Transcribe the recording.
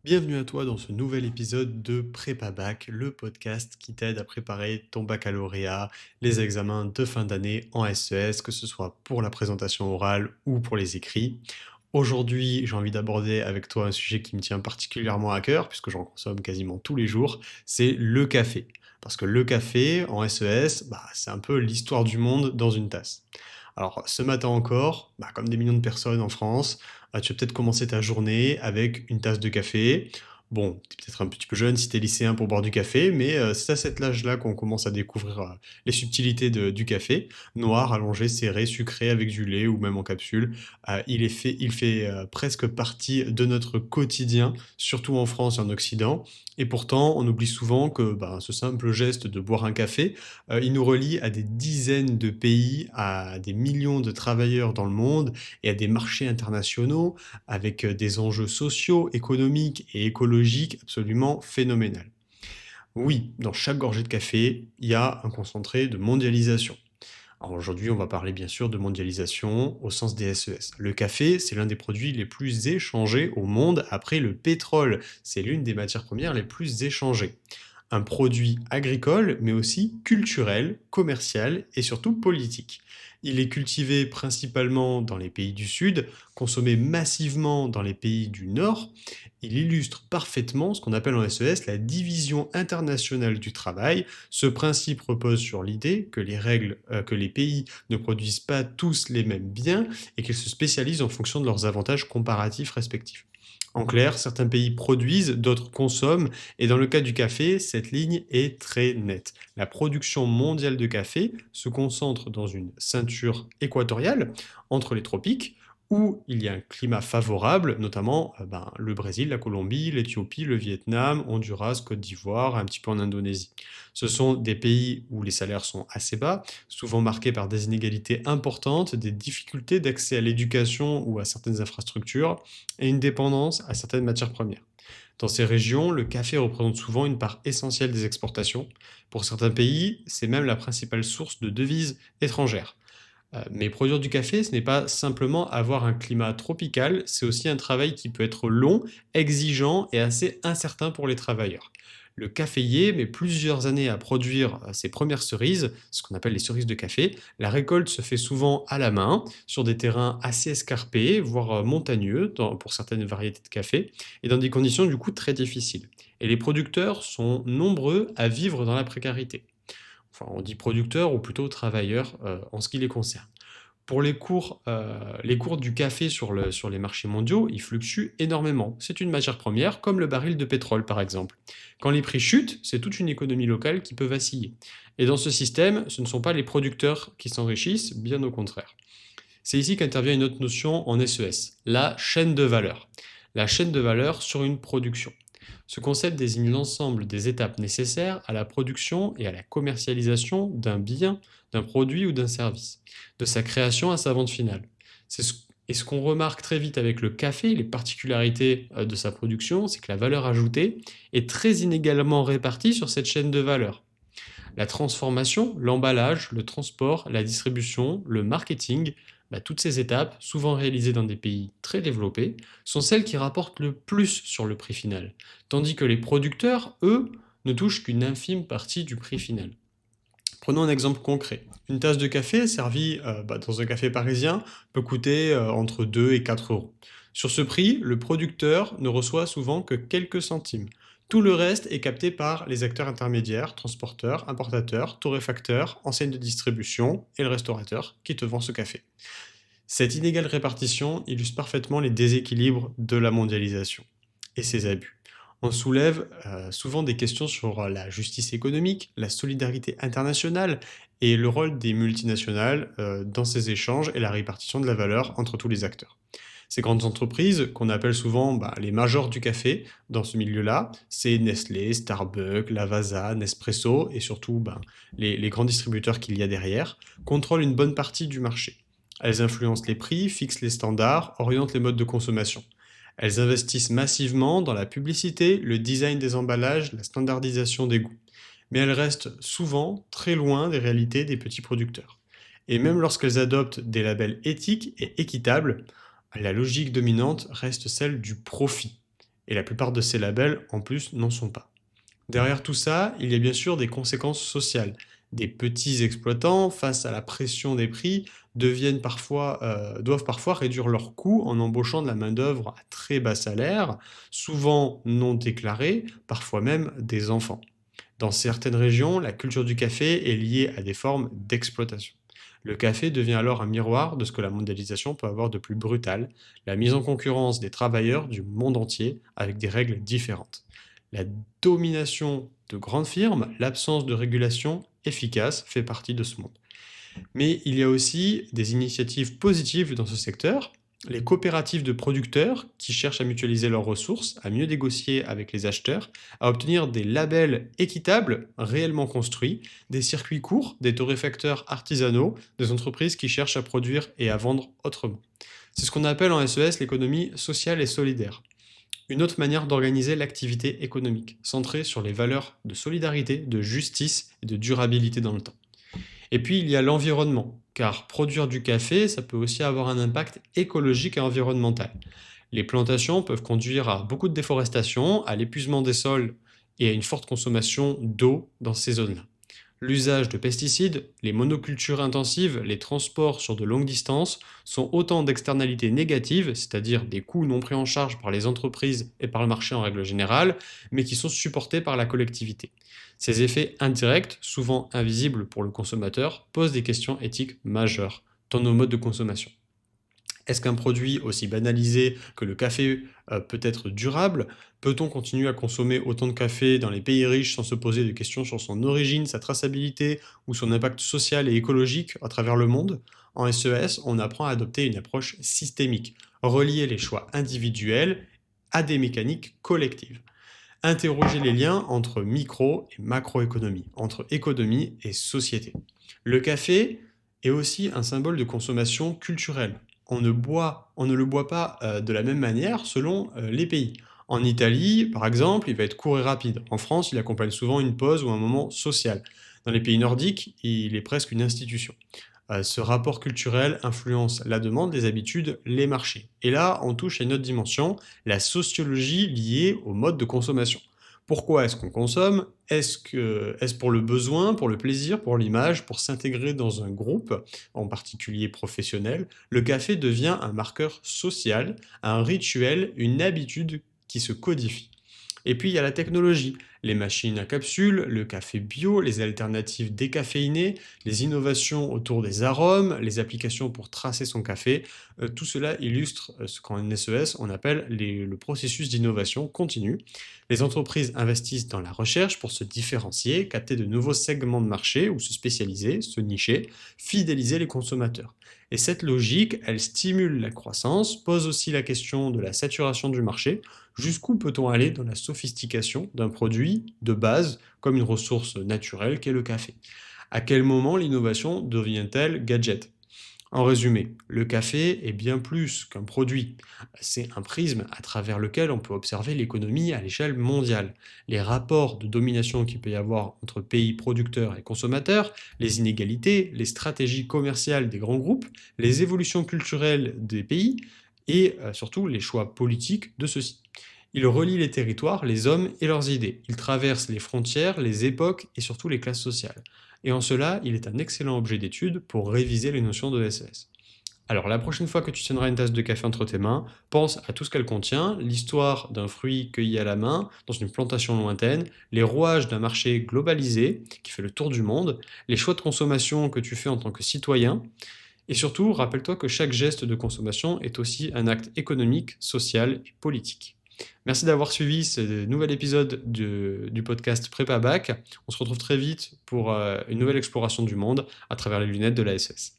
Bienvenue à toi dans ce nouvel épisode de Prépa Bac, le podcast qui t'aide à préparer ton baccalauréat, les examens de fin d'année en SES, que ce soit pour la présentation orale ou pour les écrits. Aujourd'hui, j'ai envie d'aborder avec toi un sujet qui me tient particulièrement à cœur, puisque j'en consomme quasiment tous les jours, c'est le café. Parce que le café en SES, c'est un peu l'histoire du monde dans une tasse. Alors, ce matin encore, comme des millions de personnes en France, tu vas peut-être commencer ta journée avec une tasse de café. Bon, tu es peut-être un petit peu jeune si tu es lycéen pour boire du café, mais c'est à cet âge-là qu'on commence à découvrir les subtilités du café. Noir, allongé, serré, sucré, avec du lait ou même en capsule. Il fait presque partie de notre quotidien, surtout en France et en Occident. Et pourtant, on oublie souvent que ce simple geste de boire un café, il nous relie à des dizaines de pays, à des millions de travailleurs dans le monde et à des marchés internationaux avec des enjeux sociaux, économiques et écologiques absolument phénoménaux. Oui, dans chaque gorgée de café, il y a un concentré de mondialisation. Alors aujourd'hui, on va parler bien sûr de mondialisation au sens des SES. Le café, c'est l'un des produits les plus échangés au monde après le pétrole. C'est l'une des matières premières les plus échangées. Un produit agricole, mais aussi culturel, commercial et surtout politique. Il est cultivé principalement dans les pays du Sud, consommé massivement dans les pays du Nord. Il illustre parfaitement ce qu'on appelle en SES la division internationale du travail. Ce principe repose sur l'idée que que les pays ne produisent pas tous les mêmes biens et qu'ils se spécialisent en fonction de leurs avantages comparatifs respectifs. En clair, certains pays produisent, d'autres consomment, et dans le cas du café, cette ligne est très nette. La production mondiale de café se concentre dans une ceinture équatoriale entre les tropiques, où il y a un climat favorable, notamment le Brésil, la Colombie, l'Éthiopie, le Vietnam, Honduras, Côte d'Ivoire, un petit peu en Indonésie. Ce sont des pays où les salaires sont assez bas, souvent marqués par des inégalités importantes, des difficultés d'accès à l'éducation ou à certaines infrastructures, et une dépendance à certaines matières premières. Dans ces régions, le café représente souvent une part essentielle des exportations. Pour certains pays, c'est même la principale source de devises étrangères. Mais produire du café, ce n'est pas simplement avoir un climat tropical, c'est aussi un travail qui peut être long, exigeant et assez incertain pour les travailleurs. Le caféier met plusieurs années à produire ses premières cerises, ce qu'on appelle les cerises de café. La récolte se fait souvent à la main, sur des terrains assez escarpés, voire montagneux pour certaines variétés de café, et dans des conditions du coup très difficiles. Et les producteurs sont nombreux à vivre dans la précarité. Enfin, on dit producteurs ou plutôt travailleurs en ce qui les concerne. Pour les cours du café sur les marchés mondiaux, ils fluctuent énormément. C'est une matière première, comme le baril de pétrole par exemple. Quand les prix chutent, c'est toute une économie locale qui peut vaciller. Et dans ce système, ce ne sont pas les producteurs qui s'enrichissent, bien au contraire. C'est ici qu'intervient une autre notion en SES, la chaîne de valeur. La chaîne de valeur sur une production. Ce concept désigne l'ensemble des étapes nécessaires à la production et à la commercialisation d'un bien, d'un produit ou d'un service, de sa création à sa vente finale. Et ce qu'on remarque très vite avec le café, les particularités de sa production, c'est que la valeur ajoutée est très inégalement répartie sur cette chaîne de valeur. La transformation, l'emballage, le transport, la distribution, le marketing, toutes ces étapes, souvent réalisées dans des pays très développés, sont celles qui rapportent le plus sur le prix final, tandis que les producteurs, eux, ne touchent qu'une infime partie du prix final. Prenons un exemple concret. Une tasse de café servie dans un café parisien peut coûter entre 2 et 4 euros. Sur ce prix, le producteur ne reçoit souvent que quelques centimes. Tout le reste est capté par les acteurs intermédiaires, transporteurs, importateurs, torréfacteurs, enseignes de distribution et le restaurateur qui te vend ce café. Cette inégale répartition illustre parfaitement les déséquilibres de la mondialisation et ses abus. On soulève souvent des questions sur la justice économique, la solidarité internationale et le rôle des multinationales dans ces échanges et la répartition de la valeur entre tous les acteurs. Ces grandes entreprises, qu'on appelle souvent les majors du café dans ce milieu-là, c'est Nestlé, Starbucks, Lavazza, Nespresso et surtout les grands distributeurs qu'il y a derrière, contrôlent une bonne partie du marché. Elles influencent les prix, fixent les standards, orientent les modes de consommation. Elles investissent massivement dans la publicité, le design des emballages, la standardisation des goûts. Mais elles restent souvent très loin des réalités des petits producteurs. Et même lorsqu'elles adoptent des labels éthiques et équitables, la logique dominante reste celle du profit. Et la plupart de ces labels, en plus, n'en sont pas. Derrière tout ça, il y a bien sûr des conséquences sociales. Des petits exploitants, face à la pression des prix, doivent parfois réduire leurs coûts en embauchant de la main-d'œuvre à très bas salaire, souvent non déclarée, parfois même des enfants. Dans certaines régions, la culture du café est liée à des formes d'exploitation. Le café devient alors un miroir de ce que la mondialisation peut avoir de plus brutal, la mise en concurrence des travailleurs du monde entier avec des règles différentes. La domination de grandes firmes, l'absence de régulation efficace fait partie de ce monde. Mais il y a aussi des initiatives positives dans ce secteur. Les coopératives de producteurs qui cherchent à mutualiser leurs ressources, à mieux négocier avec les acheteurs, à obtenir des labels équitables, réellement construits, des circuits courts, des torréfacteurs artisanaux, des entreprises qui cherchent à produire et à vendre autrement. C'est ce qu'on appelle en SES l'économie sociale et solidaire. Une autre manière d'organiser l'activité économique, centrée sur les valeurs de solidarité, de justice et de durabilité dans le temps. Et puis, il y a l'environnement, car produire du café, ça peut aussi avoir un impact écologique et environnemental. Les plantations peuvent conduire à beaucoup de déforestation, à l'épuisement des sols et à une forte consommation d'eau dans ces zones-là. L'usage de pesticides, les monocultures intensives, les transports sur de longues distances sont autant d'externalités négatives, c'est-à-dire des coûts non pris en charge par les entreprises et par le marché en règle générale, mais qui sont supportés par la collectivité. Ces effets indirects, souvent invisibles pour le consommateur, posent des questions éthiques majeures dans nos modes de consommation. Est-ce qu'un produit aussi banalisé que le café peut être durable? Peut-on continuer à consommer autant de café dans les pays riches sans se poser de questions sur son origine, sa traçabilité ou son impact social et écologique à travers le monde? En SES, on apprend à adopter une approche systémique, relier les choix individuels à des mécaniques collectives. Interroger les liens entre micro et macroéconomie, entre économie et société. Le café est aussi un symbole de consommation culturelle. On ne le boit pas de la même manière selon les pays. En Italie, par exemple, il va être court et rapide. En France, il accompagne souvent une pause ou un moment social. Dans les pays nordiques, il est presque une institution. Ce rapport culturel influence la demande, les habitudes, les marchés. Et là, on touche à une autre dimension, la sociologie liée au mode de consommation. Pourquoi est-ce qu'on consomme? Est-ce pour le besoin, pour le plaisir, pour l'image, pour s'intégrer dans un groupe, en particulier professionnel? Le café devient un marqueur social, un rituel, une habitude qui se codifie. Et puis il y a la technologie, les machines à capsules, le café bio, les alternatives décaféinées, les innovations autour des arômes, les applications pour tracer son café. Tout cela illustre ce qu'en SES on appelle le processus d'innovation continue. Les entreprises investissent dans la recherche pour se différencier, capter de nouveaux segments de marché ou se spécialiser, se nicher, fidéliser les consommateurs. Et cette logique, elle stimule la croissance, pose aussi la question de la saturation du marché. Jusqu'où peut-on aller dans la sophistication d'un produit de base comme une ressource naturelle qu'est le café? À quel moment l'innovation devient-elle gadget? En résumé, le café est bien plus qu'un produit. C'est un prisme à travers lequel on peut observer l'économie à l'échelle mondiale, les rapports de domination qu'il peut y avoir entre pays producteurs et consommateurs, les inégalités, les stratégies commerciales des grands groupes, les évolutions culturelles des pays et surtout les choix politiques de ceux-ci. Il relie les territoires, les hommes et leurs idées. Il traverse les frontières, les époques et surtout les classes sociales. Et en cela, il est un excellent objet d'étude pour réviser les notions de SES. Alors la prochaine fois que tu tiendras une tasse de café entre tes mains, pense à tout ce qu'elle contient, l'histoire d'un fruit cueilli à la main, dans une plantation lointaine, les rouages d'un marché globalisé qui fait le tour du monde, les choix de consommation que tu fais en tant que citoyen, et surtout, rappelle-toi que chaque geste de consommation est aussi un acte économique, social et politique. Merci d'avoir suivi ce nouvel épisode du podcast Prépa Bac. On se retrouve très vite pour une nouvelle exploration du monde à travers les lunettes de la SES.